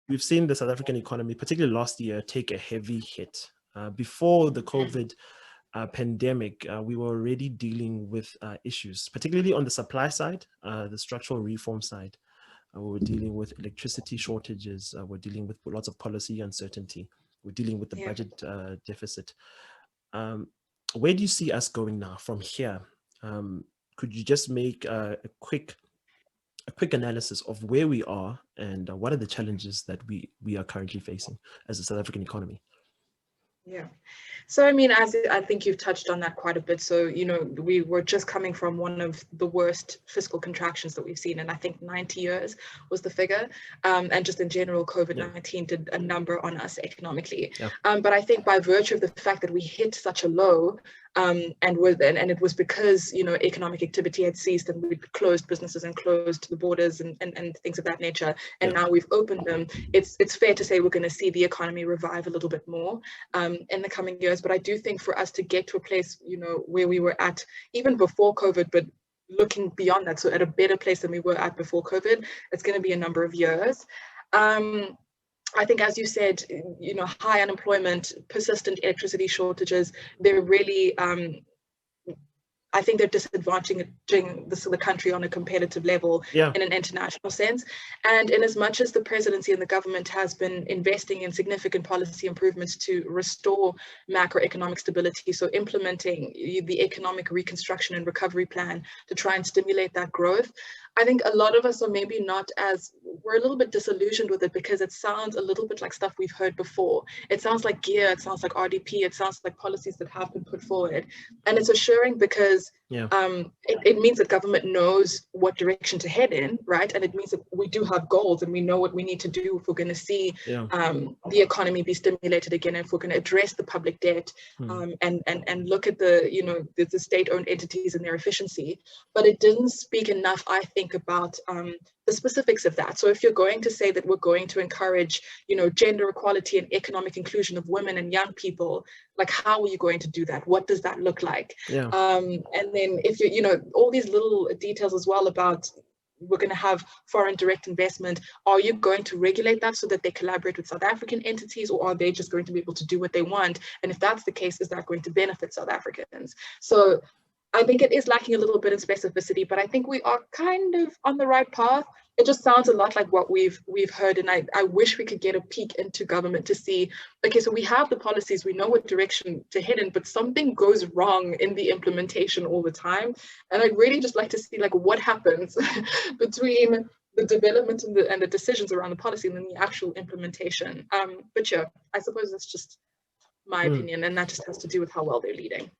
we've seen the South African economy, particularly last year, take a heavy hit. Before the COVID pandemic, we were already dealing with issues, particularly on the supply side, the structural reform side. We were dealing with electricity shortages. We're dealing with lots of policy uncertainty. We're dealing with the budget deficit. Where do you see us going now from here? Could you just make a quick analysis of where we are and what are the challenges that we are currently facing as a South African economy? Yeah. So, I mean, as I think you've touched on that quite a bit. So, you know, we were just coming from one of the worst fiscal contractions that we've seen. And I think 90 years was the figure. And just in general, COVID-19 did a number on us economically. But I think by virtue of the fact that we hit such a low, and it was because, you know, economic activity had ceased and we closed businesses and closed the borders and things of that nature. And now we've opened them. It's fair to say we're going to see the economy revive a little bit more in the coming years. But I do think for us to get to a place, you know, where we were at even before COVID, but looking beyond that, so at a better place than we were at before COVID, it's going to be a number of years. I think, as you said, you know, high unemployment, persistent electricity shortages, they're really, I think they're disadvantaging the country on a competitive level in an international sense. And in as much as the presidency and the government has been investing in significant policy improvements to restore macroeconomic stability, so implementing the economic reconstruction and recovery plan to try and stimulate that growth, I think a lot of us are maybe we're a little bit disillusioned with it because it sounds a little bit like stuff we've heard before. It sounds like GEAR, it sounds like RDP, it sounds like policies that have been put forward. And it's assuring because it means that government knows what direction to head in, right? And it means that we do have goals and we know what we need to do if we're going to see the economy be stimulated again, if we're going to address the public debt and look at the state-owned entities and their efficiency. But it didn't speak enough, I think, about the specifics of that. So if you're going to say that we're going to encourage, you know, gender equality and economic inclusion of women and young people, like, how are you going to do that? What does that look like? And then if you know, all these little details as well about we're going to have foreign direct investment. Are you going to regulate that so that they collaborate with South African entities, or are they just going to be able to do what they want? And if that's the case, is that going to benefit South Africans? So I think it is lacking a little bit in specificity, but I think we are kind of on the right path. It just sounds a lot like what we've heard, and I wish we could get a peek into government to see, okay, so we have the policies, we know what direction to head in, but something goes wrong in the implementation all the time. And I'd really just like to see, like, what happens between the development and the decisions around the policy and then the actual implementation. But yeah, I suppose that's just my opinion, and that just has to do with how well they're leading.